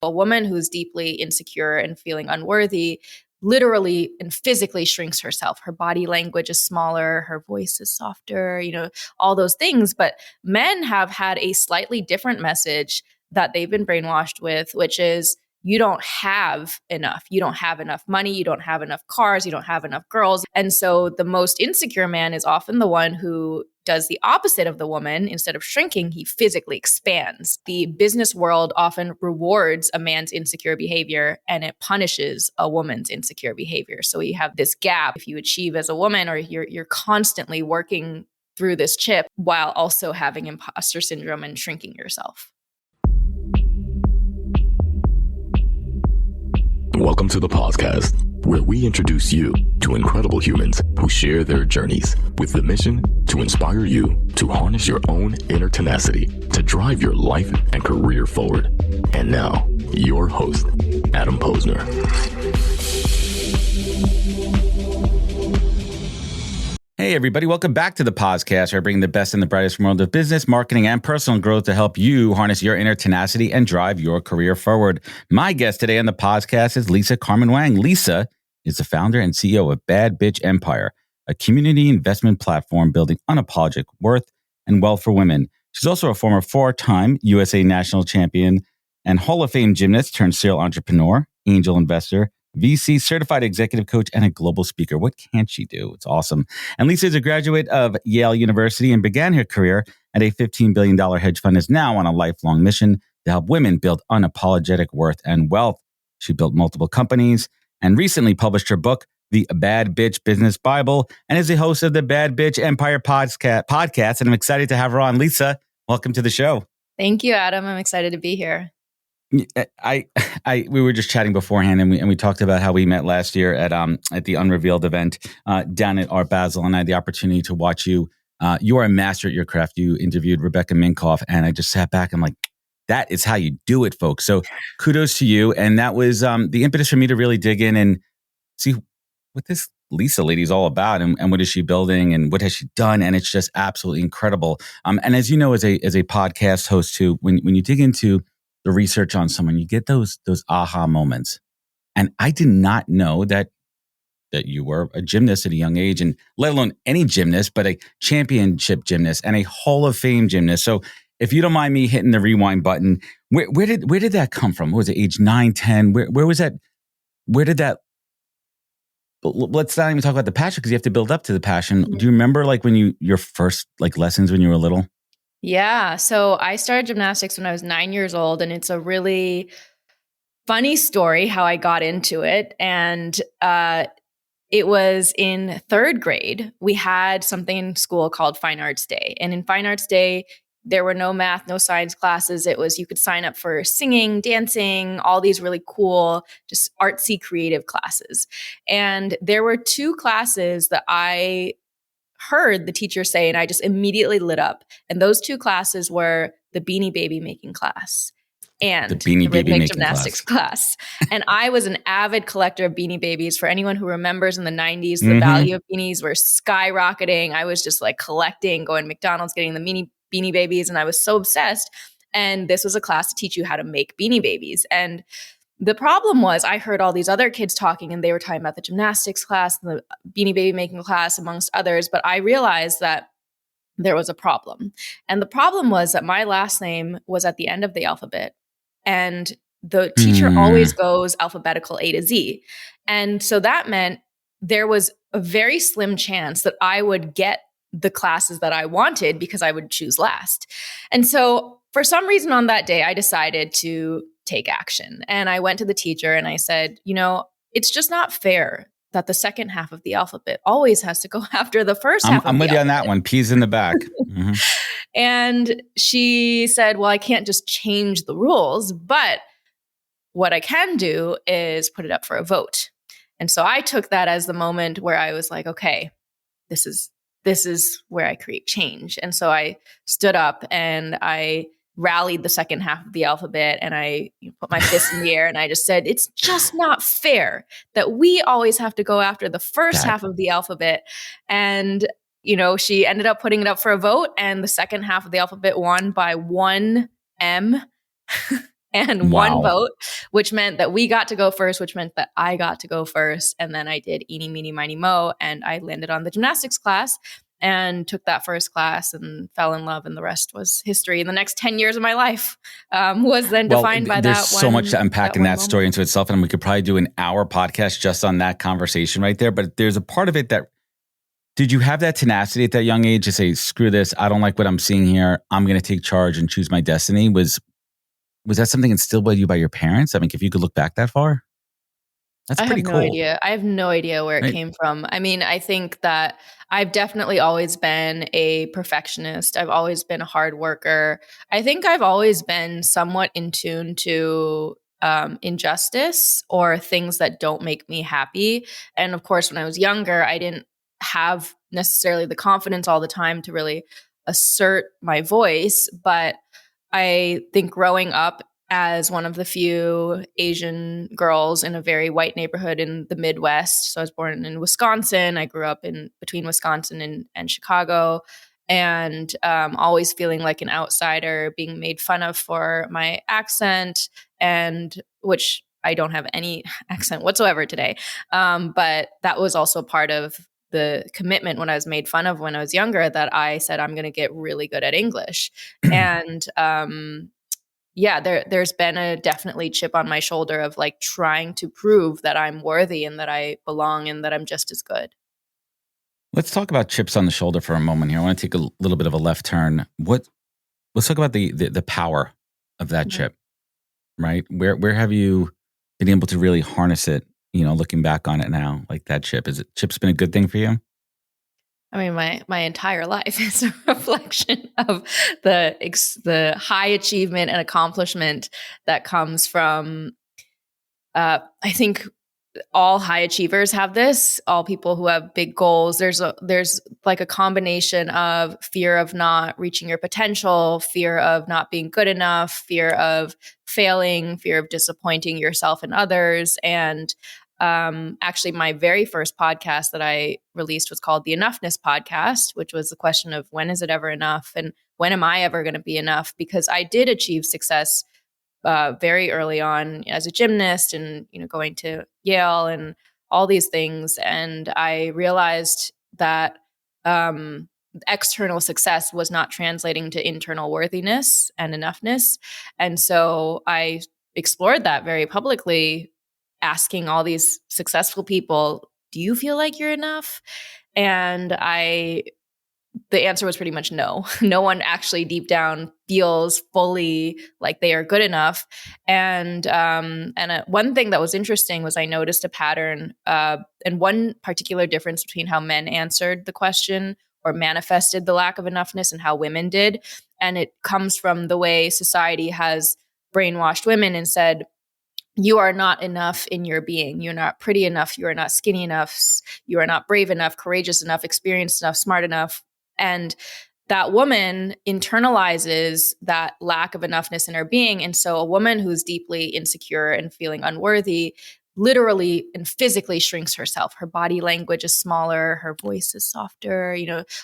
A woman who's deeply insecure and feeling unworthy literally and physically shrinks herself. Her body language is smaller, her voice is softer, all those things. But men have had a slightly different message that they've been brainwashed with, which is you don't have enough. You don't have enough money. You don't have enough cars. You don't have enough girls. And so the most insecure man is often the one who does the opposite of the woman. Instead of shrinking, he physically expands. The business world often rewards a man's insecure behavior and it punishes a woman's insecure behavior. So you have this gap. If you achieve as a woman, or you're constantly working through this chip while also having imposter syndrome and shrinking yourself. Welcome to the podcast, where we introduce you to incredible humans who share their journeys with the mission to inspire you to harness your own inner tenacity to drive your life and career forward. And now, your host, Adam Posner. Hey, everybody. Welcome back to the podcast, where I bring the best and the brightest from the world of business, marketing, and personal growth to help you harness your inner tenacity and drive your career forward. My guest today on the podcast is Lisa Carmen Wang. Lisa is the founder and CEO of Bad Bitch Empire, a community investment platform building unapologetic worth and wealth for women. She's also a former four-time USA national champion and Hall of Fame gymnast turned serial entrepreneur, angel investor, VC certified executive coach, and a global speaker. What can't she do? It's awesome. And Lisa is a graduate of Yale University and began her career at a $15 billion hedge fund, is now on a lifelong mission to help women build unapologetic worth and wealth. She built multiple companies and recently published her book, The Bad Bitch Business Bible, and is the host of the Bad Bitch Empire podcast. And I'm excited to have her on. Lisa, welcome to the show. Thank you, Adam. I'm excited to be here. We were just chatting beforehand, and we talked about how we met last year at the Unrevealed event down at Art Basel, and I had the opportunity to watch you. You are a master at your craft. You interviewed Rebecca Minkoff, and I just sat back and I'm like, that is how you do it, folks. So kudos to you, and that was the impetus for me to really dig in and see what this Lisa lady is all about, and what is she building, and what has she done, and it's just absolutely incredible. And as you know, as a podcast host too, when you dig into the research on someone, you get those aha moments. And I did not know that you were a gymnast at a young age, and let alone any gymnast, but a championship gymnast and a Hall of Fame gymnast. So if you don't mind me hitting the rewind button, where did that come from? What was it, age 9, 10? Where was that? Where did that? Let's not even talk about the passion, because you have to build up to the passion. Mm-hmm. Do you remember when your first lessons when you were little? Yeah. So I started gymnastics when I was 9 years old, and it's a really funny story how I got into it. And it was in third grade. We had something in school called Fine Arts Day. And in Fine Arts Day, there were no math, no science classes. It was, you could sign up for singing, dancing, all these really cool, just artsy, creative classes. And there were two classes that I heard the teacher say, and I just immediately lit up. And those two classes were the Beanie Baby making class and the rhythmic gymnastics class. And I was an avid collector of Beanie Babies. For anyone who remembers, in the 90s, the value of beanies were skyrocketing. I was just collecting, going to McDonald's, getting the Beanie Babies. And I was so obsessed. And this was a class to teach you how to make Beanie Babies. And the problem was, I heard all these other kids talking, and they were talking about the gymnastics class, the Beanie Baby making class, amongst others. But I realized that there was a problem. And the problem was that my last name was at the end of the alphabet. And the teacher always goes alphabetical A to Z. And so that meant there was a very slim chance that I would get the classes that I wanted, because I would choose last. And so for some reason on that day, I decided to take action. And I went to the teacher and I said, it's just not fair that the second half of the alphabet always has to go after the first half. I'm with you on that one. P's in the back. Mm-hmm. And she said, well, I can't just change the rules, but what I can do is put it up for a vote. And so I took that as the moment where I was like, okay, this is where I create change. And so I stood up and I rallied the second half of the alphabet, and I put my fist in the air and I just said, it's just not fair that we always have to go after the first half of the alphabet. And, she ended up putting it up for a vote, and the second half of the alphabet won by 1 M. and one Wow. vote, which meant that we got to go first, which meant that I got to go first. And then I did eeny, meeny, miny, mo, and I landed on the gymnastics class and took that first class and fell in love. And the rest was history. And the next 10 years of my life was then Well, defined by there's that so much to unpack in one that story moment. into itself, and we could probably do an hour podcast just on that conversation right there. But there's a part of it that, did you have that tenacity at that young age to say, screw this, I don't like what I'm seeing here, I'm going to take charge and choose my destiny? Was that something instilled by you by your parents? I mean, if you could look back that far, that's I pretty have no cool. idea. I have no idea where it Right? came from. I mean, I think that I've definitely always been a perfectionist. I've always been a hard worker. I think I've always been somewhat in tune to injustice or things that don't make me happy. And of course, when I was younger, I didn't have necessarily the confidence all the time to really assert my voice. But I think growing up as one of the few Asian girls in a very white neighborhood in the Midwest. So I was born in Wisconsin. I grew up in between Wisconsin and Chicago, and always feeling like an outsider, being made fun of for my accent, and which I don't have any accent whatsoever today. But that was also part of the commitment when I was made fun of when I was younger, that I said, I'm going to get really good at English. And yeah, there's been a definitely chip on my shoulder of like trying to prove that I'm worthy and that I belong and that I'm just as good. Let's talk about chips on the shoulder for a moment here. I want to take a little bit of a left turn. Let's talk about the power of that chip, right? Where have you been able to really harness it, looking back on it now, like that chip? Chip's been a good thing for you? I mean, my entire life is a reflection of the high achievement and accomplishment that comes from. I think all high achievers have this. All people who have big goals. There's like a combination of fear of not reaching your potential, fear of not being good enough, fear of failing, fear of disappointing yourself and others, and actually, my very first podcast that I released was called the Enoughness Podcast, which was the question of when is it ever enough and when am I ever going to be enough? Because I did achieve success very early on as a gymnast, and going to Yale and all these things, and I realized that external success was not translating to internal worthiness and enoughness, and so I explored that very publicly, asking all these successful people, do you feel like you're enough? And the answer was pretty much no. No one actually deep down feels fully like they are good enough. And one thing that was interesting was I noticed a pattern and one particular difference between how men answered the question or manifested the lack of enoughness and how women did. And it comes from the way society has brainwashed women and said, you are not enough in your being. You're not pretty enough. You are not skinny enough. You are not brave enough, courageous enough, experienced enough, smart enough. And that woman internalizes that lack of enoughness in her being. And so a woman who's deeply insecure and feeling unworthy literally and physically shrinks herself. Her body language is smaller, her voice is softer,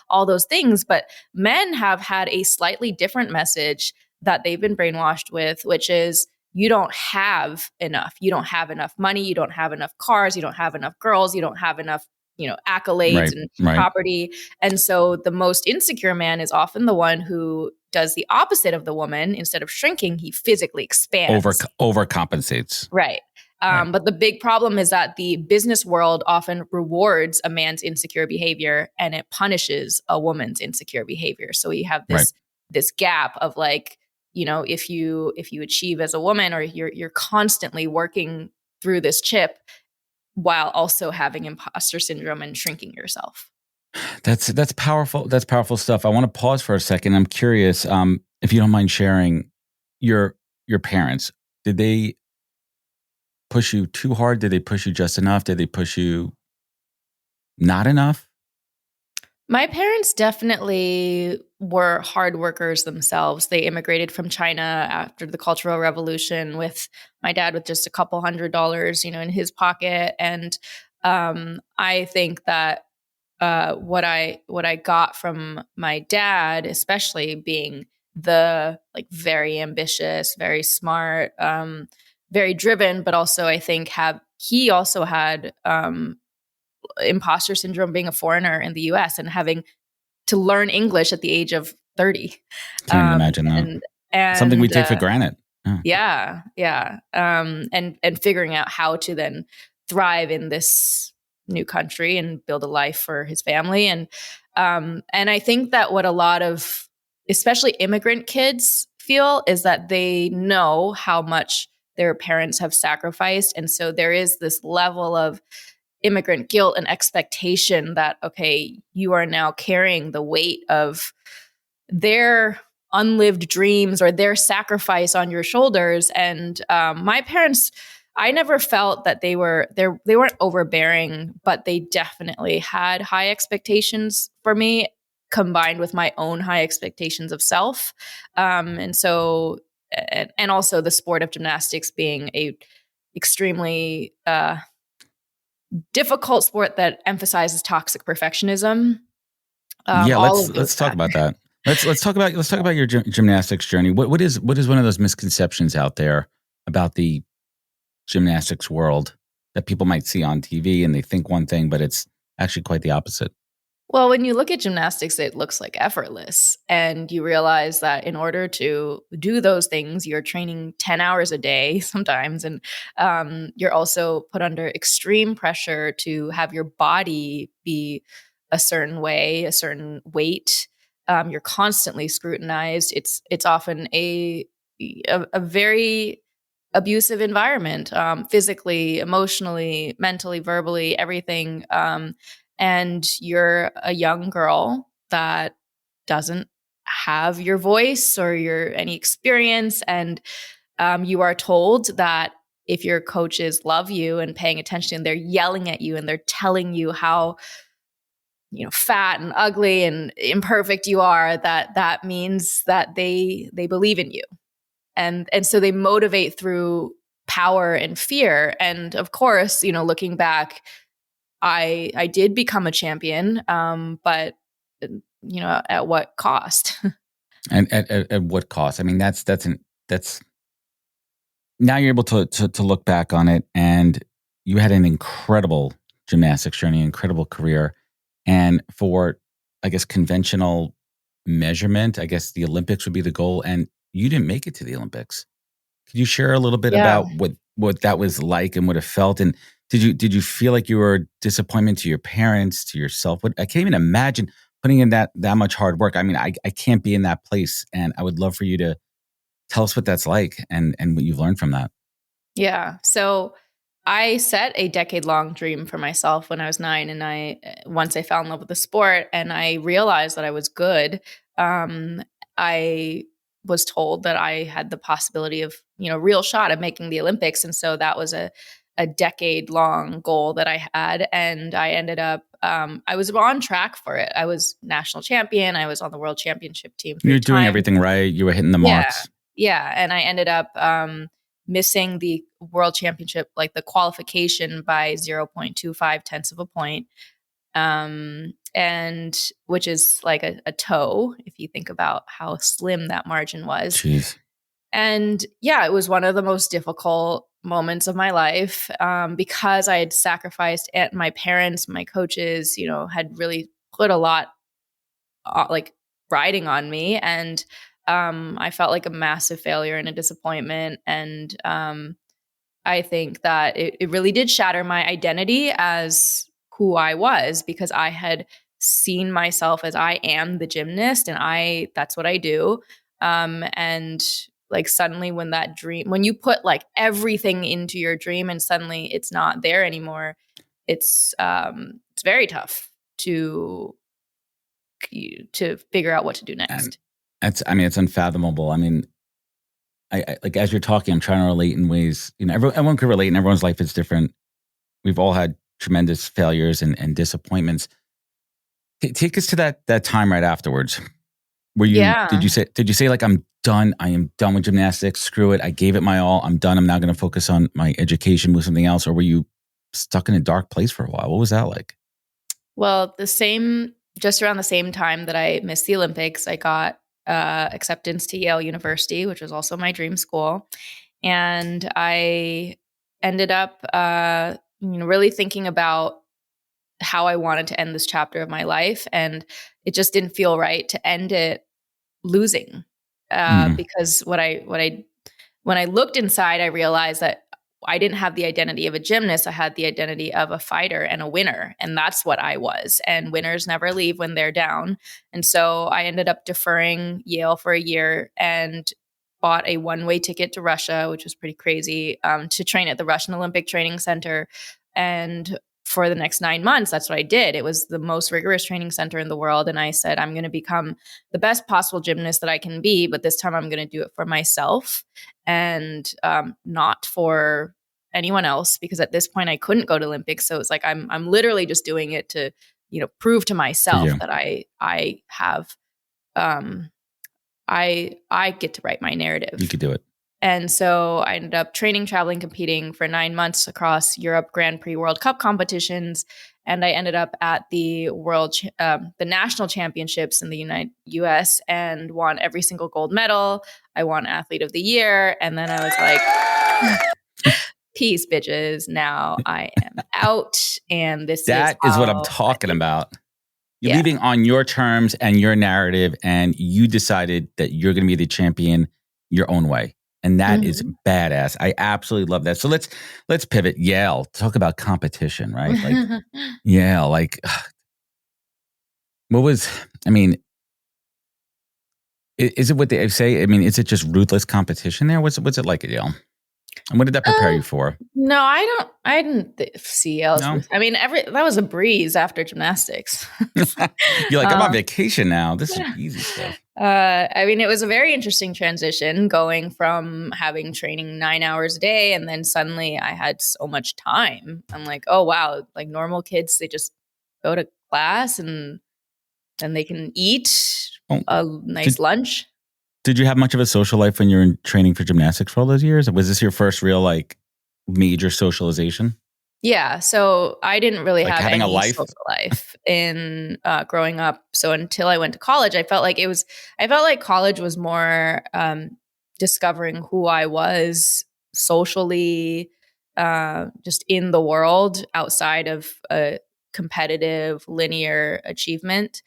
all those things. But men have had a slightly different message that they've been brainwashed with, which is, you don't have enough. You don't have enough money. You don't have enough cars. You don't have enough girls. You don't have enough, accolades and Right. property. And so the most insecure man is often the one who does the opposite of the woman. Instead of shrinking, he physically expands. Overcompensates. Right. Right. But the big problem is that the business world often rewards a man's insecure behavior and it punishes a woman's insecure behavior. So you have this gap of like, if you achieve as a woman, or you're constantly working through this chip while also having imposter syndrome and shrinking yourself. That's powerful. That's powerful stuff. I want to pause for a second. I'm curious, if you don't mind sharing, your parents, did they push you too hard? Did they push you just enough? Did they push you not enough? My parents definitely were hard workers themselves. They immigrated from China after the Cultural Revolution with my dad with just a couple $100s, in his pocket. And I think that what I got from my dad, especially being the like very ambitious, very smart, very driven, but also I think he also had imposter syndrome being a foreigner in the US and having to learn English at the age of 30. Can't even imagine that. Something we And take for granted. yeah. And figuring out how to then thrive in this new country and build a life for his family. And I think that what a lot of, especially immigrant kids feel is that they know how much their parents have sacrificed. And so there is this level of immigrant guilt and expectation that, okay, you are now carrying the weight of their unlived dreams or their sacrifice on your shoulders. And my parents, I never felt that they weren't overbearing, but they definitely had high expectations for me, combined with my own high expectations of self. And so, and also the sport of gymnastics being a extremely difficult sport that emphasizes toxic perfectionism. Yeah, All of let's those talk about factors. that. Let's talk about your gymnastics journey. What is one of those misconceptions out there about the gymnastics world that people might see on TV and they think one thing, but it's actually quite the opposite? Well, when you look at gymnastics, it looks like effortless. And you realize that in order to do those things, you're training 10 hours a day sometimes. And you're also put under extreme pressure to have your body be a certain way, a certain weight. You're constantly scrutinized. It's often a very abusive environment, physically, emotionally, mentally, verbally, everything. And you're a young girl that doesn't have your voice or your any experience, and you are told that if your coaches love you and paying attention, they're yelling at you and they're telling you how fat and ugly and imperfect you are, that means that they believe in you, and so they motivate through power and fear. And of course, looking back, I did become a champion, but at what cost? And at what cost? I mean, that's now you're able to look back on it, and you had an incredible gymnastics journey, incredible career, and for, I guess, conventional measurement, I guess the Olympics would be the goal, and you didn't make it to the Olympics. Could you share a little bit Yeah. about what that was like and what it felt? And did you feel like you were a disappointment to your parents, to yourself? I can't even imagine putting in that much hard work. I mean, I can't be in that place, and I would love for you to tell us what that's like and what you've learned from that. Yeah. So I set a decade-long dream for myself when I was 9, and once I fell in love with the sport and I realized that I was good, I was told that I had the possibility of, real shot at making the Olympics. And so that was a decade-long goal that I had, and I ended up, I was on track for it. I was national champion. I was on the world championship team 3 You're doing times. everything right. You were hitting the Yeah. marks. Yeah. And I ended up missing the world championship, like the qualification, by 0.25 tenths of a point. And which is like a toe, if you think about how slim that margin was. Jeez. And yeah, it was one of the most difficult moments of my life, because I had sacrificed, and my parents, my coaches, had really put a lot like riding on me. And I felt like a massive failure and a disappointment. And I think that it really did shatter my identity as who I was, because I had seen myself as I am the gymnast and that's what I do. And like suddenly when you put like everything into your dream and suddenly it's not there anymore, it's very tough to figure out what to do next. And it's unfathomable. I mean, I like, as you're talking, I'm trying to relate in ways, everyone could relate and everyone's life is different. We've all had tremendous failures and disappointments. Take us to that time right afterwards. Did you say like, I'm done. I am done with gymnastics. Screw it. I gave it my all. I'm done. I'm now going to focus on my education, move something else. Or were you stuck in a dark place for a while? What was that like? Well, just around the same time that I missed the Olympics, I got acceptance to Yale University, which was also my dream school. And I ended up, really thinking about how I wanted to end this chapter of my life. And it just didn't feel right to end it losing. Because when I looked inside, I realized that I didn't have the identity of a gymnast. I had the identity of a fighter and a winner. And that's what I was. And winners never leave when they're down. And so I ended up deferring Yale for a year and bought a one-way ticket to Russia, which was pretty crazy, to train at the Russian Olympic Training Center. And for the next 9 months, that's what I did. It was the most rigorous training center in the world. And I said, I'm going to become the best possible gymnast that I can be, but this time I'm going to do it for myself and not for anyone else, because at this point I couldn't go to Olympics. So it's like, I'm literally just doing it to, prove to myself that I have, I get to write my narrative. You could do it. And so I ended up training, traveling, competing for 9 months across Europe, Grand Prix, World Cup competitions. And I ended up at the the national championships in the US and won every single gold medal. I won Athlete of the Year. And then I was like, peace, bitches. Now I am out. And that is what I'm talking about. You're leaving on your terms and your narrative, and you decided that you're going to be the champion your own way. And that is badass. I absolutely love that. So let's pivot. Yale, talk about competition, right? Like Yale, is it what they say? I mean, is it just ruthless competition there? What's it like at Yale? And what did that prepare you for? No, I didn't see Yale. No? I mean, that was a breeze after gymnastics. You're like, I'm on vacation now. This is easy stuff. I mean, it was a very interesting transition going from having training 9 hours a day, and then suddenly I had so much time. I'm like, oh, wow. Like normal kids, they just go to class and then they can eat a nice lunch. Did you have much of a social life when you were in training for gymnastics for all those years? Was this your first real major socialization? Yeah, so I didn't really have having any a life? social life in growing up. So until I went to college, I felt like college was more discovering who I was socially, just in the world outside of a competitive linear achievement.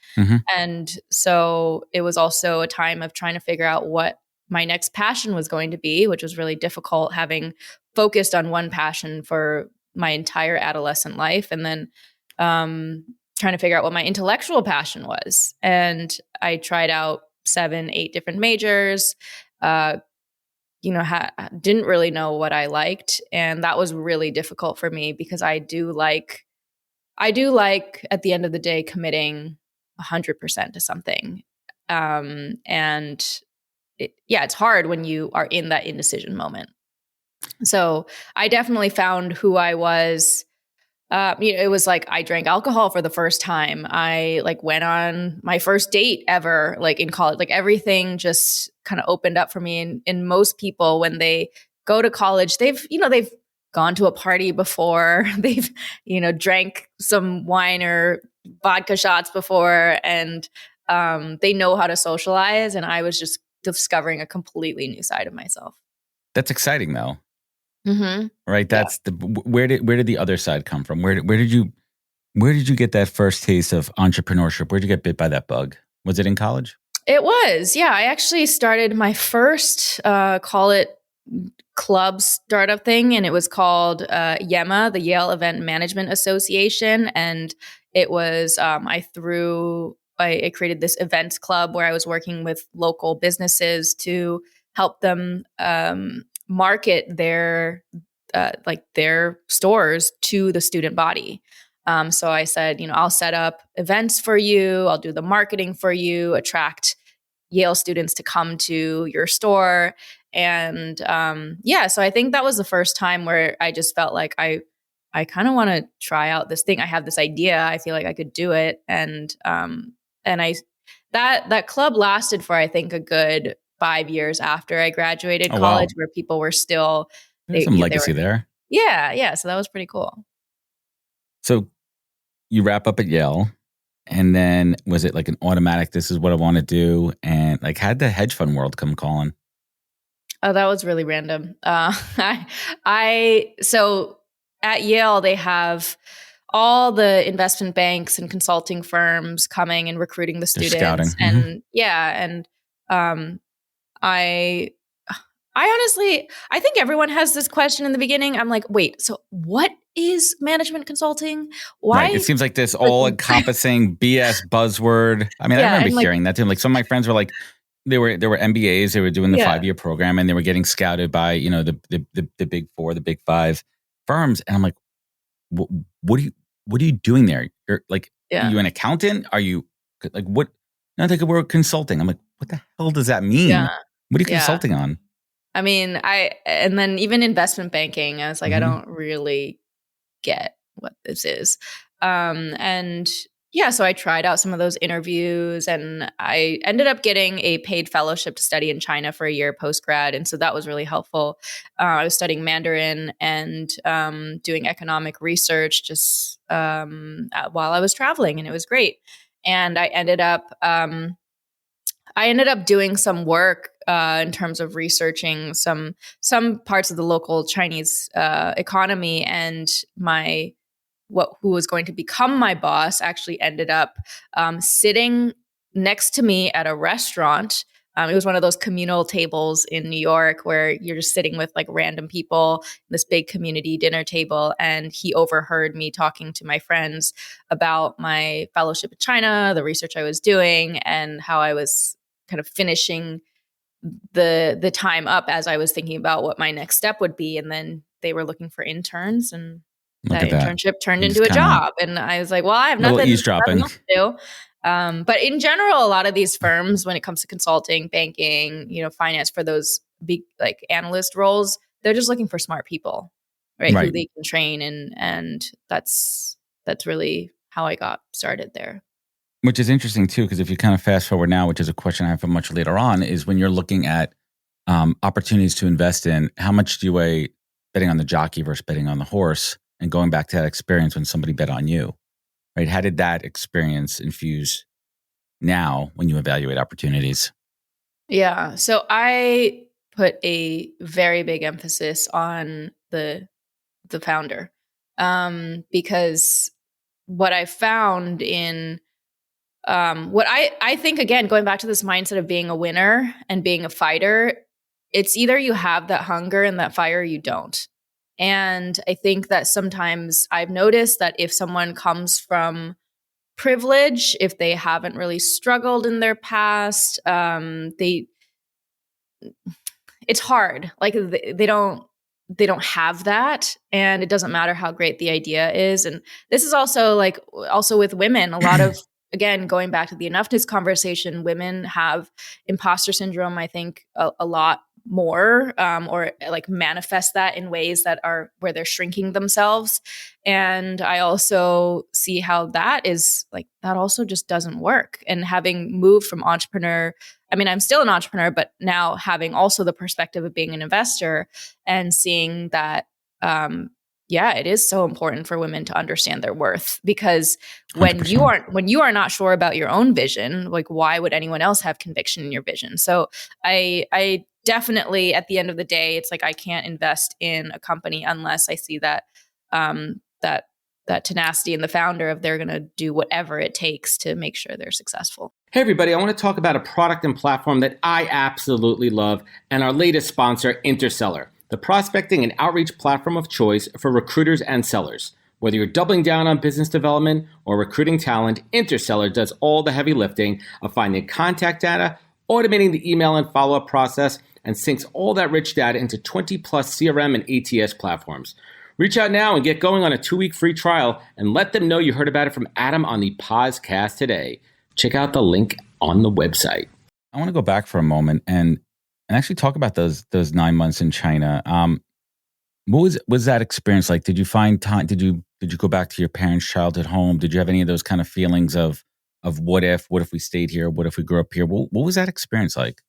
And so it was also a time of trying to figure out what my next passion was going to be, which was really difficult, having focused on one passion for my entire adolescent life, and then trying to figure out what my intellectual passion was. And I tried out 7, 8 different majors, didn't really know what I liked. And that was really difficult for me because I do like at the end of the day committing 100% to something. And it's hard when you are in that indecision moment. So I definitely found who I was. It was like I drank alcohol for the first time. I went on my first date ever, in college. Everything just kind of opened up for me. And most people, when they go to college, they've gone to a party before. They've, drank some wine or vodka shots before, and they know how to socialize. And I was just discovering a completely new side of myself. That's exciting, though. Right. That's where did the other side come from? Where did you get that first taste of entrepreneurship? Where did you get bit by that bug? Was it in college? It was. Yeah. I actually started my first, call it club startup thing. And it was called YEMA, the Yale Event Management Association. And it was, I created this events club where I was working with local businesses to help them market their stores to the student body. So I said, I'll set up events for you. I'll do the marketing for you, attract Yale students to come to your store. And so I think that was the first time where I just felt like I kind of want to try out this thing. I have this idea. I feel like I could do it. And that club lasted for, I think, a good 5 years after I graduated college, where people were still... There's some legacy there. Yeah. So that was pretty cool. So you wrap up at Yale And then was it like an automatic, this is what I want to do? And like, how'd the hedge fund world come calling? Oh, that was really random. So at Yale, they have all the investment banks and consulting firms coming and recruiting the They're scouting. students. And um, I honestly, I think everyone has this question in the beginning. I'm like, wait, so what is management consulting? Why? Right. It seems like this all encompassing BS buzzword. I mean, I remember hearing that too. Like some of my friends were like, there were MBAs, they were doing the 5-year program and they were getting scouted by, you know, the big four, the big five firms. And I'm like, what are you doing there? You're like, are you an accountant? Are you like, what? No, they we're consulting. I'm like, what the hell does that mean? Yeah. What are you consulting on? I mean, and then even investment banking, I was like, I don't really get what this is. And yeah, so I tried out some of those interviews and I ended up getting a paid fellowship to study in China for a year post-grad. And so that was really helpful. I was studying Mandarin and doing economic research just while I was traveling, and it was great. And I ended up doing some work in terms of researching some parts of the local Chinese economy, and who was going to become my boss actually ended up sitting next to me at a restaurant. It was one of those communal tables in New York where you're just sitting with like random people, this big community dinner table. And he overheard me talking to my friends about my fellowship in China, the research I was doing, and how I was kind of finishing the time up as I was thinking about what my next step would be. And then they were looking for interns, and that internship turned into a job. And I was like, well, I have nothing else to do. But in general, a lot of these firms, when it comes to consulting, banking, finance, for those big like analyst roles, they're just looking for smart people, right? Who they can train. And that's really how I got started there. Which is interesting too, because if you kind of fast forward now, which is a question I have for much later on, is when you're looking at opportunities to invest in, how much do you weigh betting on the jockey versus betting on the horse? And going back to that experience when somebody bet on you, right? How did that experience infuse now when you evaluate opportunities? Yeah. So I put a very big emphasis on the founder, because what I found in what I think, again, going back to this mindset of being a winner and being a fighter, it's either you have that hunger and that fire or you don't. And I think that sometimes I've noticed that if someone comes from privilege, if they haven't really struggled in their past, it's hard. Like they don't have that, and it doesn't matter how great the idea is. And this is also with women, a lot of, again, going back to the enoughness conversation, women have imposter syndrome, I think, a lot more, or like manifest that in ways that are where they're shrinking themselves. And I also see how that is like, that also just doesn't work. And having moved from entrepreneur, I mean, I'm still an entrepreneur, but now having also the perspective of being an investor and seeing that, it is so important for women to understand their worth, because when 100%. you are not sure about your own vision, like why would anyone else have conviction in your vision? So I definitely, at the end of the day, it's like I can't invest in a company unless I see that that tenacity in the founder of they're going to do whatever it takes to make sure they're successful. Hey everybody, I want to talk about a product and platform that I absolutely love, and our latest sponsor, Interseller, the prospecting and outreach platform of choice for recruiters and sellers. Whether you're doubling down on business development or recruiting talent, Interseller does all the heavy lifting of finding contact data, automating the email and follow-up process, and syncs all that rich data into 20 plus CRM and ATS platforms. Reach out now and get going on a 2-week free trial and let them know you heard about it from Adam on the podcast today. Check out the link on the website. I want to go back for a moment and actually talk about those 9 months in China. What was that experience like? Did you find time? Did you go back to your parents' childhood home? Did you have any of those kind of feelings of what if we stayed here? What if we grew up here? What was that experience like?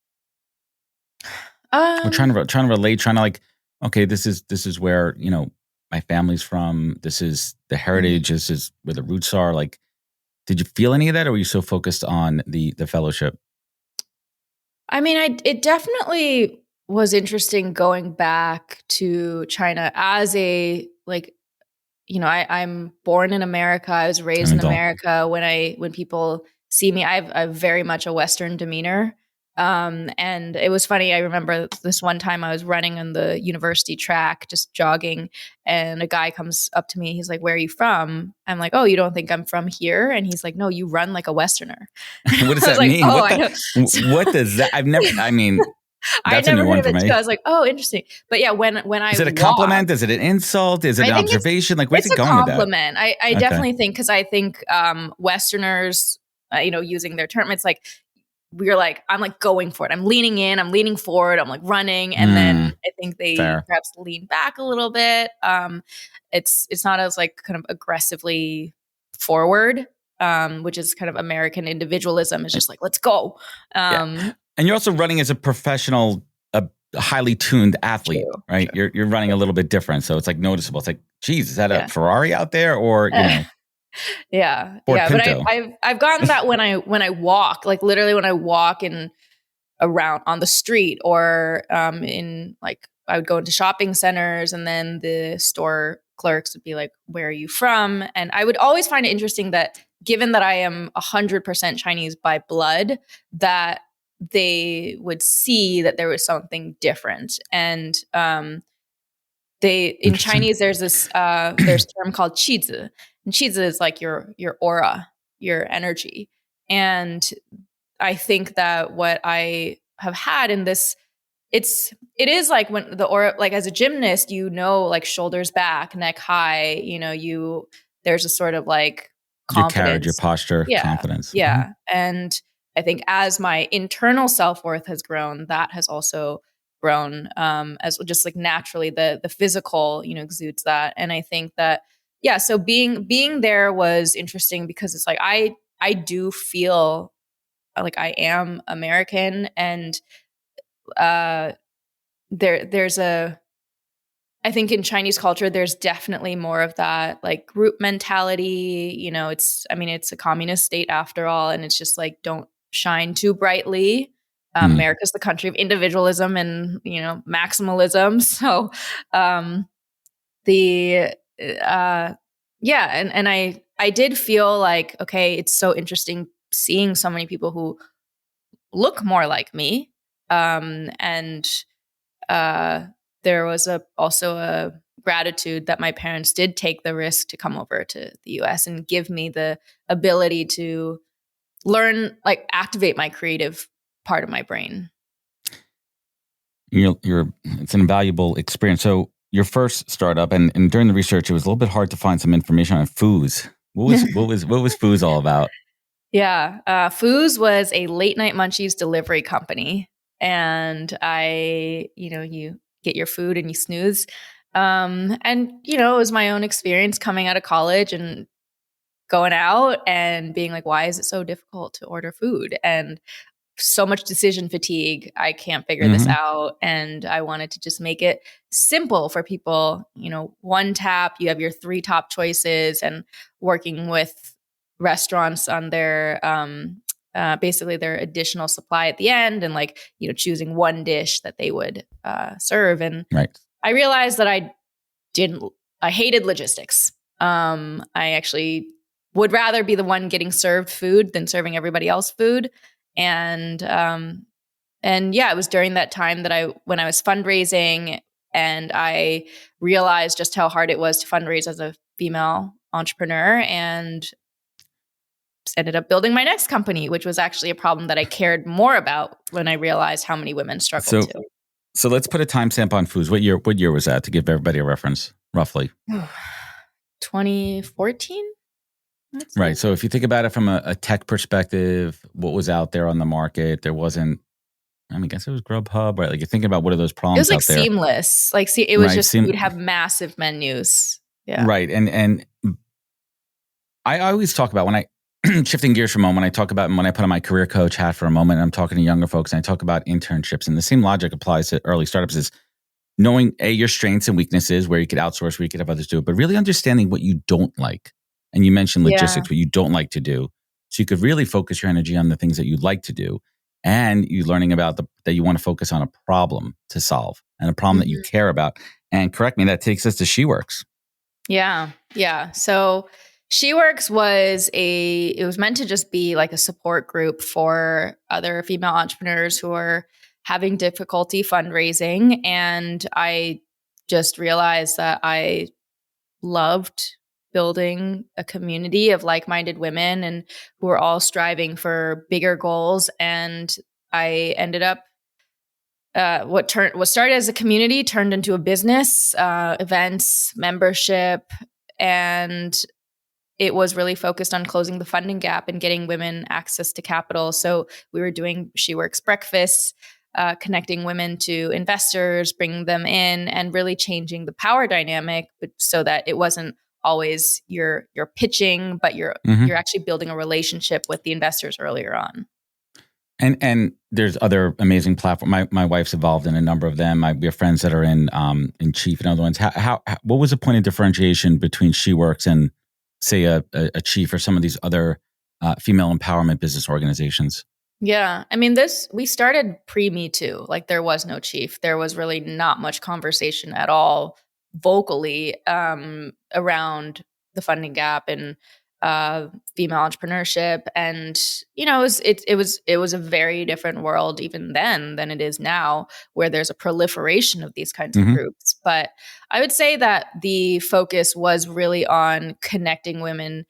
We're trying to relate, like, okay, this is where, my family's from. This is the heritage. This is where the roots are. Like, Did you feel any of that, or were you so focused on the fellowship? I mean, it definitely was interesting going back to China as a I'm born in America. I was raised in America. When people see me, I have very much a Western demeanor. And it was funny. I remember this one time I was running on the university track, just jogging, and a guy comes up to me. He's like, "Where are you from?" I'm like, "Oh, you don't think I'm from here?" And he's like, "No, you run like a Westerner." What does that like, mean? "Oh, what does that? I mean, I never heard of it too. I was like, "Oh, interesting." But yeah, when I is it a compliment? Is it an insult? Is it an observation? Like, where's it going with that? It's a compliment. I definitely think, because I think Westerners, using their term, it's like we're like, I'm like going for it. I'm leaning in. I'm leaning forward. I'm like running, and then I think they perhaps lean back a little bit. It's not as like kind of aggressively forward, which is kind of American individualism. It's just like, let's go. And you're also running as a professional, a highly tuned athlete, right? True. You're running a little bit different, so it's like noticeable. It's like, geez, is that a Ferrari out there, or Yeah. Ford But Pinto? I've gotten that when I walk, like literally when I walk around on the street, or in like I would go into shopping centers, and then the store clerks would be like, "Where are you from?" And I would always find it interesting that, given that I am 100% Chinese by blood, that they would see that there was something different. And in Chinese, there's this there's a term called qi, and qi is like your aura, your energy. And I think that what I have had in this, it is like when the aura, like as a gymnast, like shoulders back, neck high, there's a sort of like confidence. Your carriage, your posture, confidence. Yeah. Mm-hmm. And I think as my internal self-worth has grown, that has also grown, as just like naturally the physical, exudes that. And I think that, so being there was interesting, because it's like, I do feel like I am American, and I think in Chinese culture, there's definitely more of that like group mentality. It's a communist state after all, and it's just like, don't shine too brightly. America's the country of individualism and, maximalism. So, and I did feel like, okay, it's so interesting seeing so many people who look more like me. And there was also a gratitude that my parents did take the risk to come over to the US and give me the ability to learn, like activate my creative part of my brain. It's an invaluable experience. So your first startup, and during the research, it was a little bit hard to find some information on Foos. What was Foos all about? Yeah, Foos was a late night munchies delivery company, and you get your food and you snooze. And it was my own experience coming out of college and going out and being like, why is it so difficult to order food? And so much decision fatigue. I can't figure this out. And I wanted to just make it simple for people. One tap, you have your 3 top choices, and working with restaurants on their basically their additional supply at the end, and like, choosing one dish that they would serve. And I realized that I hated logistics. I actually would rather be the one getting served food than serving everybody else food. And it was during that time that when I was fundraising, and I realized just how hard it was to fundraise as a female entrepreneur, and ended up building my next company, which was actually a problem that I cared more about when I realized how many women struggled too. So let's put a timestamp on Foos. What year was that, to give everybody a reference, roughly? 2014. Right. So if you think about it from a tech perspective, what was out there on the market? There wasn't, I guess it was Grubhub, right? Like, you're thinking about what are those problems out there? It was like seamless. Like, it was just, you'd have massive menus. Yeah. Right. And I always talk about, when I, shifting gears for a moment, I talk about when I put on my career coach hat for a moment, I'm talking to younger folks, and I talk about internships, and the same logic applies to early startups, is knowing your strengths and weaknesses, where you could outsource, where you could have others do it, but really understanding what you don't like. And you mentioned logistics, what you don't like to do. So you could really focus your energy on the things that you like to do. And you learning about that you want to focus on a problem to solve and a problem that you care about. And correct me, that takes us to SheWorks. Yeah. Yeah. So SheWorks it was meant to just be like a support group for other female entrepreneurs who are having difficulty fundraising. And I just realized that I loved building a community of like-minded women and who were all striving for bigger goals. And I ended up what started as a community turned into a business, events, membership, and it was really focused on closing the funding gap and getting women access to capital. So we were doing SheWorks breakfasts, connecting women to investors, bringing them in, and really changing the power dynamic so that it wasn't always you're pitching, but you're actually building a relationship with the investors earlier on. And there's other amazing platforms. My wife's involved in a number of them. We have friends that are in Chief and other ones. What was the point of differentiation between SheWorks and, say, a Chief or some of these other female empowerment business organizations? Yeah. I mean, we started pre-Me Too. Like there was no Chief. There was really not much conversation at all vocally around the funding gap and female entrepreneurship. And, it was a very different world even then than it is now, where there's a proliferation of these kinds of groups. But I would say that the focus was really on connecting women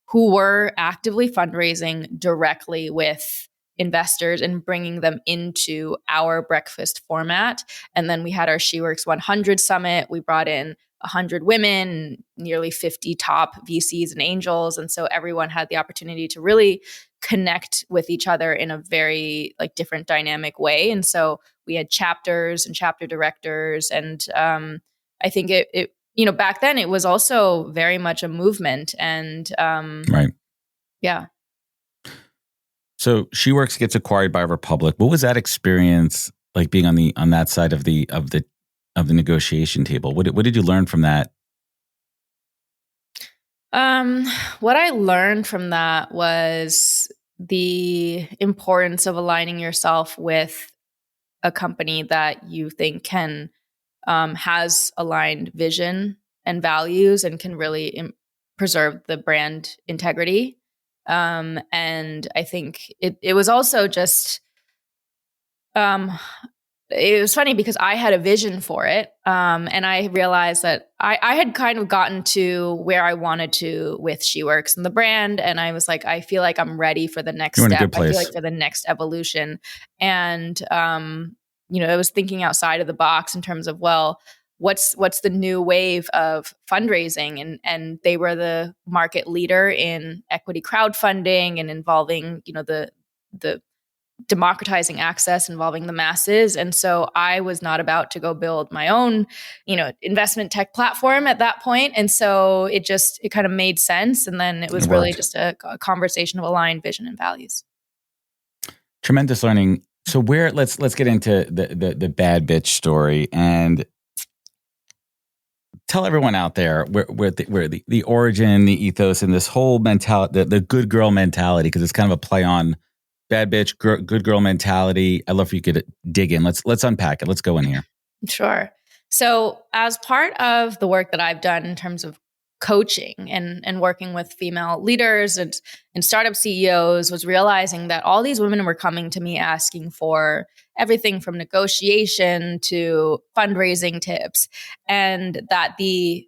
who were actively fundraising directly with investors and bringing them into our breakfast format. And then we had our SheWorks 100 Summit. We brought in 100 women, nearly 50 top VCs and angels. And so everyone had the opportunity to really connect with each other in a very different dynamic way. And so we had chapters and chapter directors. And I think it back then it was also very much a movement. And right. Yeah. So SheWorks gets acquired by Republic. What was that experience like, being on that side of the negotiation table? What did you learn from that? What I learned from that was the importance of aligning yourself with a company that you think has aligned vision and values and can really preserve the brand integrity. And I think it was also just, it was funny because I had a vision for it. And I realized that I had kind of gotten to where I wanted to with SheWorks and the brand. And I was like, I feel like I'm ready for the next step. I feel like for the next evolution. And, I was thinking outside of the box in terms of, well, what's the new wave of fundraising? And they were the market leader in equity crowdfunding and involving, the democratizing access, involving the masses. And so I was not about to go build my own, investment tech platform at that point. And so it kind of made sense. And then it was really just a conversation of aligned vision and values. Tremendous learning. So let's get into the bad bitch story and tell everyone out there where the origin, the ethos, and this whole mentality, the good girl mentality, because it's kind of a play on bad bitch, good girl mentality. I'd love if you could dig in. Let's unpack it. Let's go in here. Sure. So as part of the work that I've done in terms of coaching and working with female leaders and startup CEOs, was realizing that all these women were coming to me asking for everything from negotiation to fundraising tips, and that the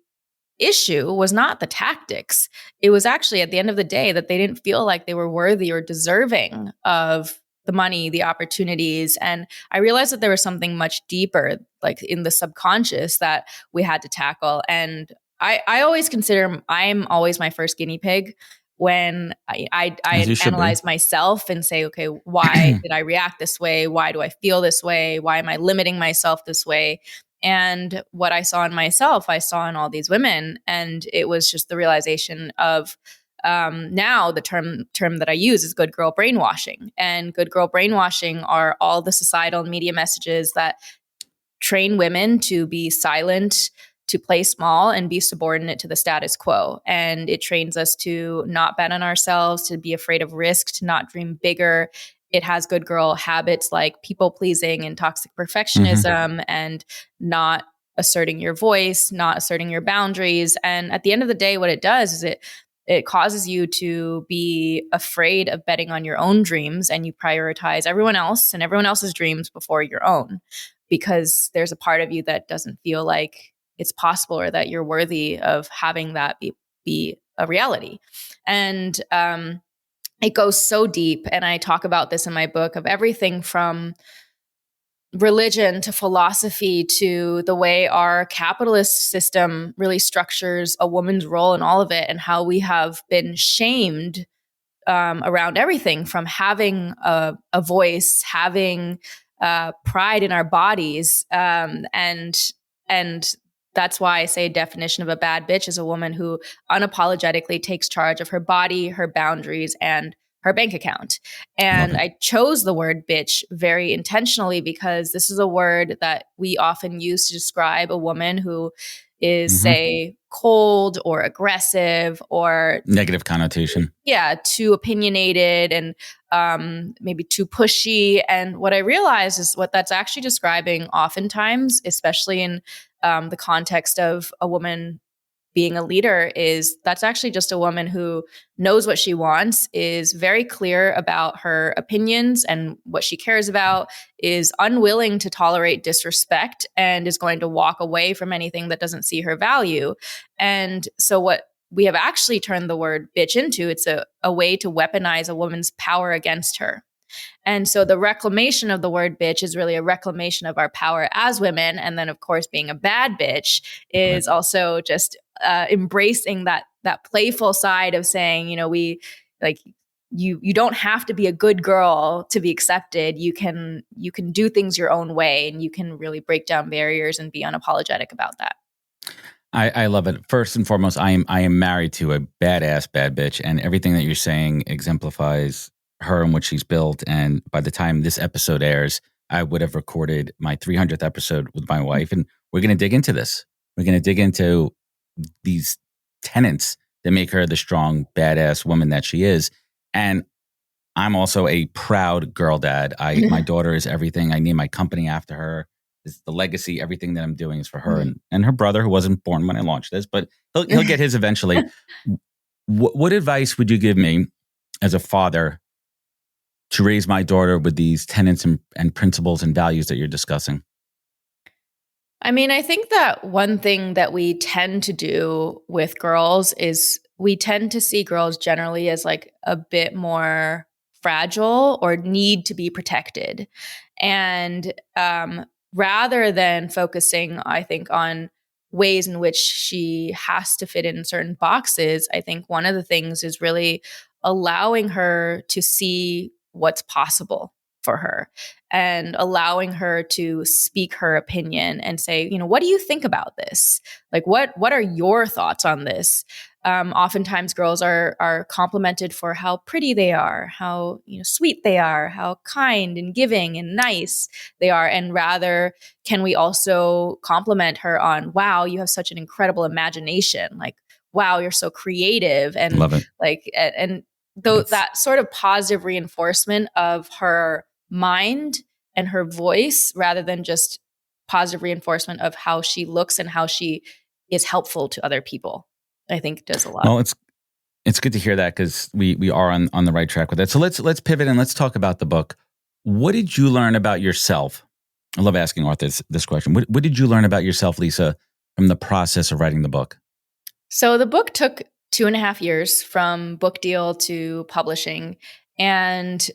issue was not the tactics. It was actually, at the end of the day, that they didn't feel like they were worthy or deserving of the money, the opportunities. And I realized that there was something much deeper, like in the subconscious, that we had to tackle. And I always consider I'm always my first guinea pig when I analyze myself and say, okay, why did I react this way? Why do I feel this way? Why am I limiting myself this way? And what I saw in myself, I saw in all these women. And it was just the realization of now the term that I use is good girl brainwashing. And good girl brainwashing are all the societal media messages that train women to be silent, to play small and be subordinate to the status quo. And it trains us to not bet on ourselves, to be afraid of risk, to not dream bigger. It has good girl habits like people pleasing and toxic perfectionism and not asserting your voice, not asserting your boundaries. And at the end of the day, what it does is it causes you to be afraid of betting on your own dreams, and you prioritize everyone else and everyone else's dreams before your own, because there's a part of you that doesn't feel like it's possible or that you're worthy of having that be a reality. And it goes so deep. And I talk about this in my book, of everything from religion to philosophy to the way our capitalist system really structures a woman's role in all of it, and how we have been shamed around everything from having a voice, having pride in our bodies. And that's why I say definition of a bad bitch is a woman who unapologetically takes charge of her body, her boundaries, and her bank account. And I chose the word bitch very intentionally because this is a word that we often use to describe a woman who is, say, cold or aggressive or negative connotation. Yeah, too opinionated and maybe too pushy. And what I realized is what that's actually describing oftentimes, especially in the context of a woman being a leader, is that's actually just a woman who knows what she wants, is very clear about her opinions and what she cares about, is unwilling to tolerate disrespect, and is going to walk away from anything that doesn't see her value. And so what we have actually turned the word bitch into, it's a way to weaponize a woman's power against her. And so the reclamation of the word bitch is really a reclamation of our power as women. And then, of course, being a bad bitch is also just embracing that playful side of saying, you know, we like you don't have to be a good girl to be accepted. You can do things your own way, and you can really break down barriers and be unapologetic about that. I love it. First and foremost, I am married to a badass bad bitch, and everything that you're saying exemplifies her and what she's built. And by the time this episode airs, I would have recorded my 300th episode with my wife, and we're going to dig into this. We're going to dig into these tenets that make her the strong, badass woman that she is. And I'm also a proud girl dad. My daughter is everything. I name my company after her. This is the legacy. Everything that I'm doing is for her and her brother, who wasn't born when I launched this, but he'll get his eventually. What advice would you give me as a father to raise my daughter with these tenets and principles and values that you're discussing? I mean, I think that one thing that we tend to do with girls is we tend to see girls generally as like a bit more fragile or need to be protected. And rather than focusing, I think, on ways in which she has to fit in certain boxes, I think one of the things is really allowing her to see what's possible for her and allowing her to speak her opinion and say, you know, what do you think about this? Like, what are your thoughts on this? Oftentimes girls are complimented for how pretty they are, how, you know, sweet they are, how kind and giving and nice they are. And rather, can we also compliment her on, wow, you have such an incredible imagination. Like, wow, you're so creative. And love it. That sort of positive reinforcement of her mind and her voice, rather than just positive reinforcement of how she looks and how she is helpful to other people, I think does a lot. Well, it's good to hear that, because we are on the right track with that. So let's pivot and let's talk about the book. What did you learn about yourself? I love asking authors this question. What did you learn about yourself, Lisa, from the process of writing the book? So the book took 2.5 years from book deal to publishing. And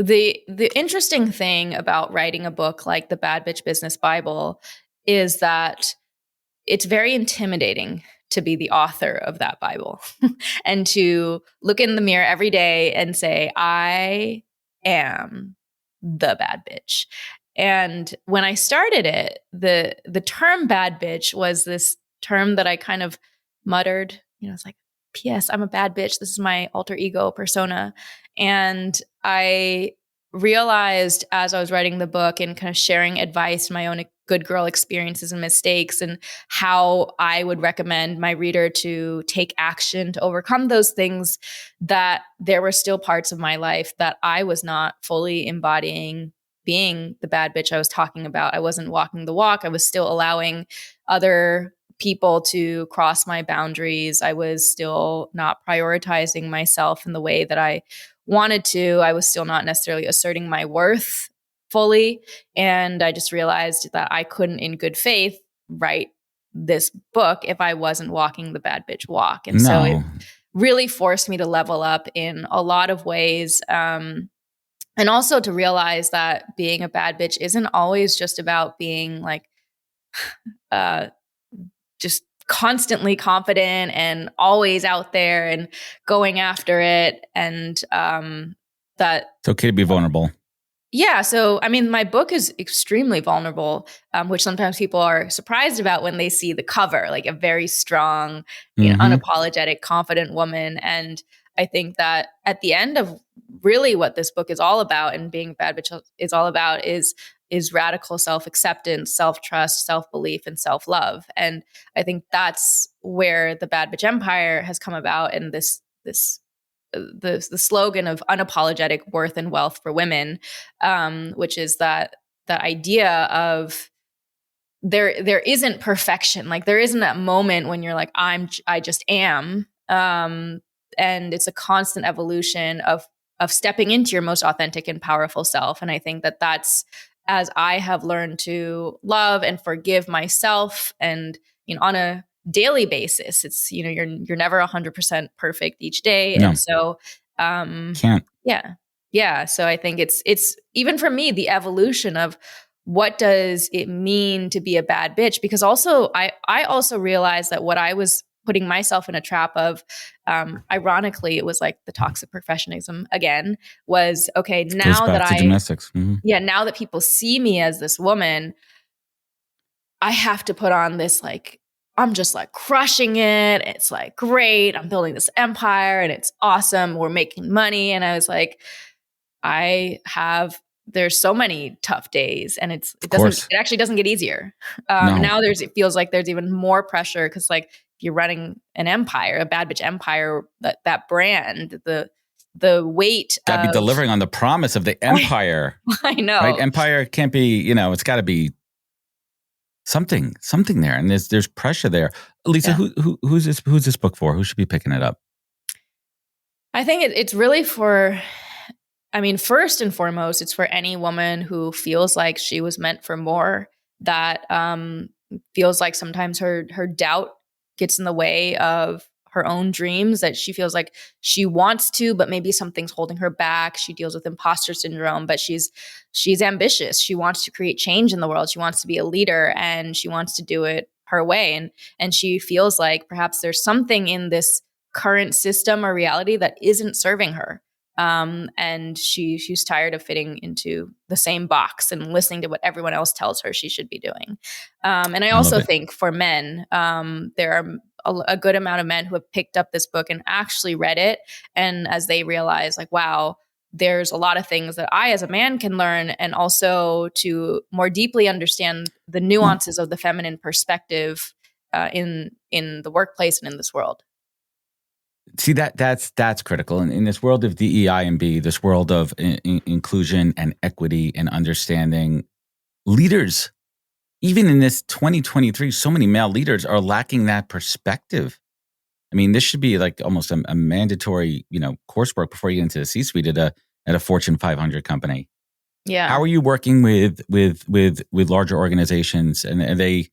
the interesting thing about writing a book like the Bad Bitch Business Bible is that it's very intimidating to be the author of that Bible and to look in the mirror every day and say, I am the bad bitch. And when I started it, the term bad bitch was this term that I kind of muttered, you know, it's like, P.S. I'm a bad bitch. This is my alter ego persona. And I realized as I was writing the book and kind of sharing advice, my own good girl experiences and mistakes, and how I would recommend my reader to take action to overcome those things, that there were still parts of my life that I was not fully embodying being the bad bitch I was talking about. I wasn't walking the walk. I was still allowing other people to cross my boundaries. I was still not prioritizing myself in the way that I wanted to. I was still not necessarily asserting my worth fully. And I just realized that I couldn't, in good faith, write this book if I wasn't walking the bad bitch walk. And so it really forced me to level up in a lot of ways. And also to realize that being a bad bitch isn't always just about being like, just constantly confident and always out there and going after it. And that it's okay to be vulnerable. Yeah. So, I mean, my book is extremely vulnerable, which sometimes people are surprised about when they see the cover, like a very strong, unapologetic, confident woman. And I think that at the end of really what this book is all about, and being a bad bitch is all about, is radical self-acceptance, self-trust, self-belief, and self-love. And I think that's where the Bad Bitch Empire has come about, and the slogan of unapologetic worth and wealth for women, which is that the idea of there isn't perfection. Like there isn't that moment when you're like, I just am. And it's a constant evolution of stepping into your most authentic and powerful self. And I think that that's, as I have learned to love and forgive myself, and on a daily basis, it's you're never 100% perfect each day. No. And so can't. Yeah. So I think it's even for me, the evolution of what does it mean to be a bad bitch, because also I also realized that what I was putting myself in a trap of, ironically, it was like the toxic perfectionism again, was okay, now that gymnastics. now that people see me as this woman, I have to put on this, like, I'm just like crushing it. It's like, great. I'm building this empire and it's awesome. We're making money. And I was like, there's so many tough days, and it actually doesn't get easier. No. Now it feels like there's even more pressure, because like if you're running an empire, a bad bitch empire, that brand, the weight gotta be delivering on the promise of the empire. I know. Right? Empire can't be, it's gotta be something there. And there's pressure there. Lisa, who's this book for? Who should be picking it up? I think it's really for, first and foremost, it's for any woman who feels like she was meant for more, that feels like sometimes her doubt gets in the way of her own dreams, that she feels like she wants to, but maybe something's holding her back. She deals with imposter syndrome, but she's ambitious. She wants to create change in the world. She wants to be a leader, and she wants to do it her way. And she feels like perhaps there's something in this current system or reality that isn't serving her. And she's tired of fitting into the same box and listening to what everyone else tells her she should be doing. And I also think for men, there are a good amount of men who have picked up this book and actually read it. And as they realize, like, wow, there's a lot of things that I as a man can learn, and also to more deeply understand the nuances of the feminine perspective in the workplace and in this world. See, that's critical. In this world of DEI and B, this world of inclusion and equity and understanding, leaders, even in this 2023, so many male leaders are lacking that perspective. I mean, this should be like almost a mandatory, coursework before you get into the C-suite at a Fortune 500 company. Yeah. How are you working with larger organizations, and are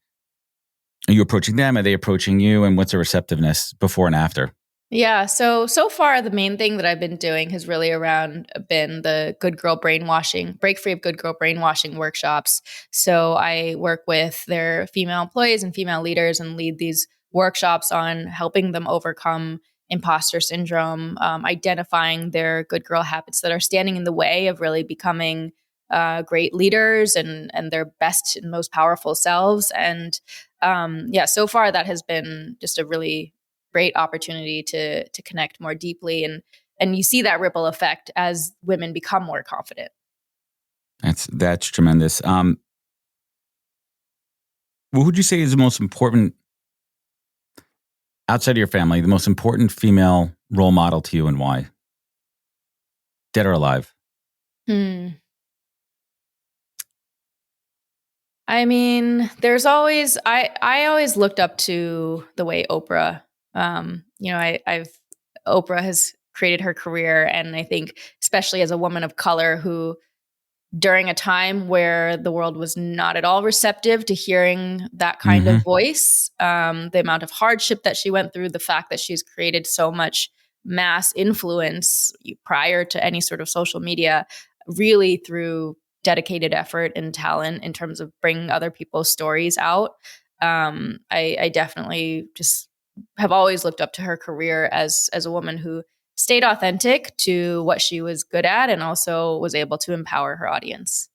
you approaching them? Are they approaching you? And what's the receptiveness before and after? Yeah. So far, the main thing that I've been doing has really been the good girl brainwashing, break free of good girl brainwashing workshops. So I work with their female employees and female leaders and lead these workshops on helping them overcome imposter syndrome, identifying their good girl habits that are standing in the way of really becoming great leaders and their best and most powerful selves. And so far that has been just a really great opportunity to connect more deeply, and you see that ripple effect as women become more confident. That's tremendous. What would you say is the most important, outside of your family, the most important female role model to you, and why? Dead or alive? I mean, there's always I always looked up to the way Oprah. I've Oprah has created her career, and I think especially as a woman of color who, during a time where the world was not at all receptive to hearing that kind of voice, the amount of hardship that she went through, the fact that she's created so much mass influence prior to any sort of social media, really through dedicated effort and talent in terms of bringing other people's stories out. I definitely just have always looked up to her career as a woman who stayed authentic to what she was good at and also was able to empower her audience.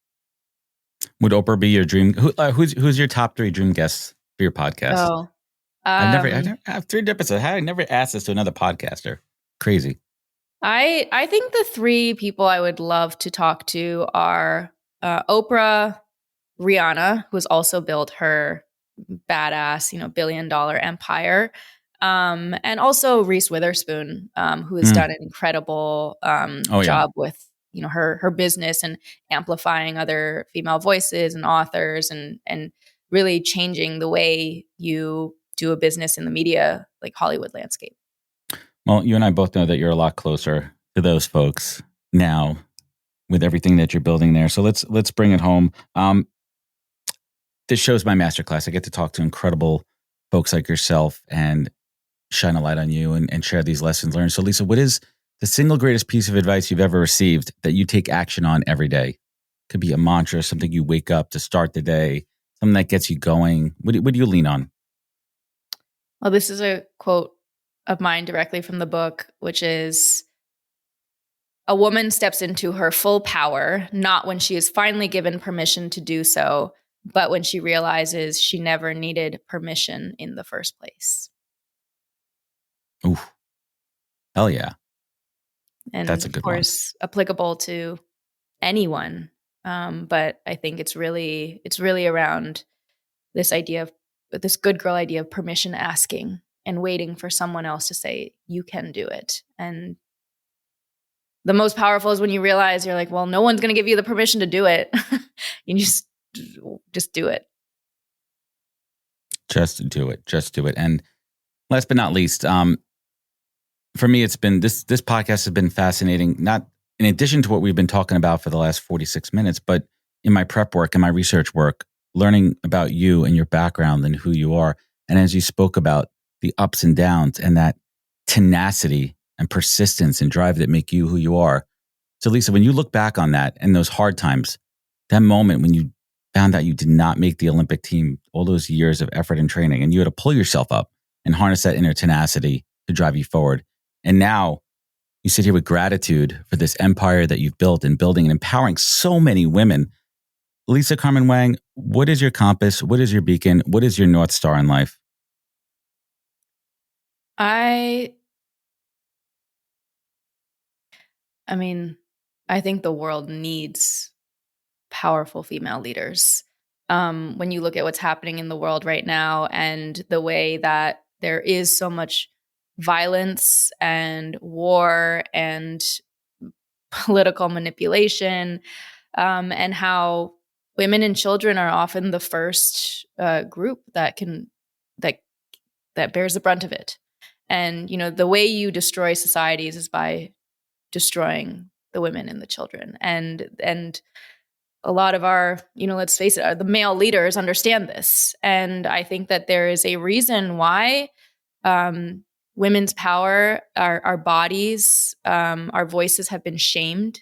Would Oprah be your dream? Who's your top 3 dream guests for your podcast? Oh, I have 3 episodes. I never asked this to another podcaster. Crazy. I think the 3 people I would love to talk to are Oprah, Rihanna, who's also built her badass, $1 billion empire, and also Reese Witherspoon, who has done an incredible job with her business and amplifying other female voices and authors and really changing the way you do a business in the media, like Hollywood landscape. Well, you and I both know that you're a lot closer to those folks now with everything that you're building there. So let's bring it home. This show's my masterclass. I get to talk to incredible folks like yourself and shine a light on you and share these lessons learned. So Lisa, what is the single greatest piece of advice you've ever received that you take action on every day? Could be a mantra, something you wake up to start the day, something that gets you going. What do you lean on? Well, this is a quote of mine directly from the book, which is, "A woman steps into her full power, not when she is finally given permission to do so, but when she realizes she never needed permission in the first place." Ooh, hell yeah. And that's a good of course, applicable to anyone. But I think it's really around this good girl idea of permission asking and waiting for someone else to say, you can do it. And the most powerful is when you realize you're like, well, no one's going to give you the permission to do it. You just do it. Just do it. Just do it. And last but not least, for me, it's been this podcast has been fascinating, not in addition to what we've been talking about for the last 46 minutes, but in my prep work and my research work, learning about you and your background and who you are. And as you spoke about the ups and downs and that tenacity and persistence and drive that make you who you are. So Lisa, when you look back on that and those hard times, that moment when you found out you did not make the Olympic team, all those years of effort and training, and you had to pull yourself up and harness that inner tenacity to drive you forward. And now you sit here with gratitude for this empire that you've built and building and empowering so many women. Lisa Carmen Wang, what is your compass? What is your beacon? What is your North Star in life? I mean, I think the world needs powerful female leaders. When you look at what's happening in the world right now and the way that there is so much violence and war and political manipulation, and how women and children are often the first group that bears the brunt of it. And the way you destroy societies is by destroying the women and the children. And a lot of our, let's face it, the male leaders understand this. And I think that there is a reason why women's power, our bodies, our voices have been shamed,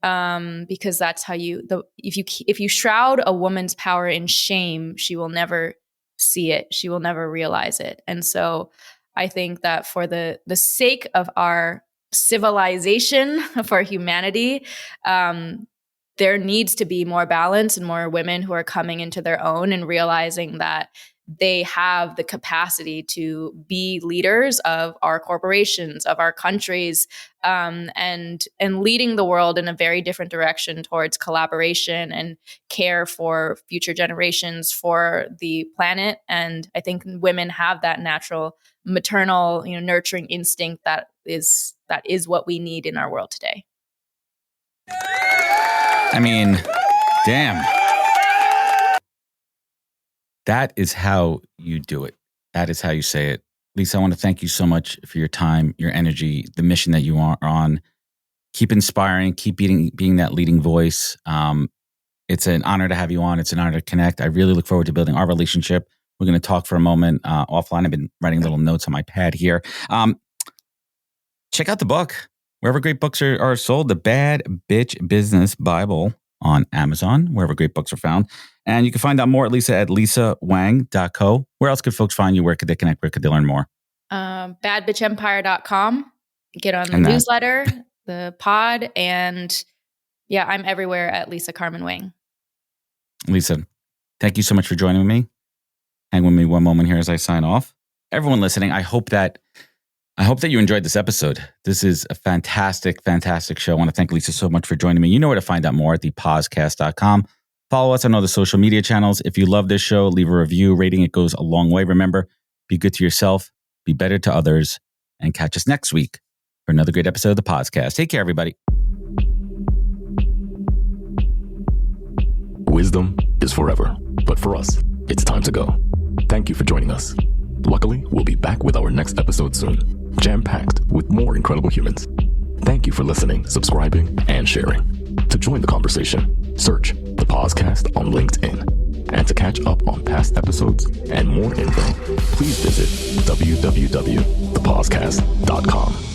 because that's how if you shroud a woman's power in shame, she will never see it. She will never realize it. And so I think that for the sake of our civilization, for humanity, there needs to be more balance and more women who are coming into their own and realizing that they have the capacity to be leaders of our corporations, of our countries, and leading the world in a very different direction towards collaboration and care for future generations, for the planet. And I think women have that natural maternal, nurturing instinct that is what we need in our world today. I mean, damn. That is how you do it. That is how you say it. Lisa, I want to thank you so much for your time, your energy, the mission that you are on. Keep inspiring, keep being that leading voice. It's an honor to have you on. It's an honor to connect. I really look forward to building our relationship. We're going to talk for a moment offline. I've been writing little notes on my pad here. Check out the book. Wherever great books are sold, The Bad Bitch Business Bible on Amazon, wherever great books are found. And you can find out more at Lisa at lisawang.co. Where else could folks find you? Where could they connect? Where could they learn more? Badbitchempire.com. Get on the newsletter, the pod, and yeah, I'm everywhere at Lisa Carmen Wang. Lisa, thank you so much for joining me. Hang with me one moment here as I sign off. Everyone listening, I hope that you enjoyed this episode. This is a fantastic, fantastic show. I want to thank Lisa so much for joining me. You know where to find out more at thepodcast.com. Follow us on all the social media channels. If you love this show, leave a review. Rating it goes a long way. Remember, be good to yourself, be better to others, and catch us next week for another great episode of the podcast. Take care, everybody. Wisdom is forever, but for us, it's time to go. Thank you for joining us. Luckily, we'll be back with our next episode soon, jam-packed with more incredible humans. Thank you for listening, subscribing, and sharing. To join the conversation, search The Podcast on LinkedIn. And to catch up on past episodes and more info, please visit www.thepodcast.com.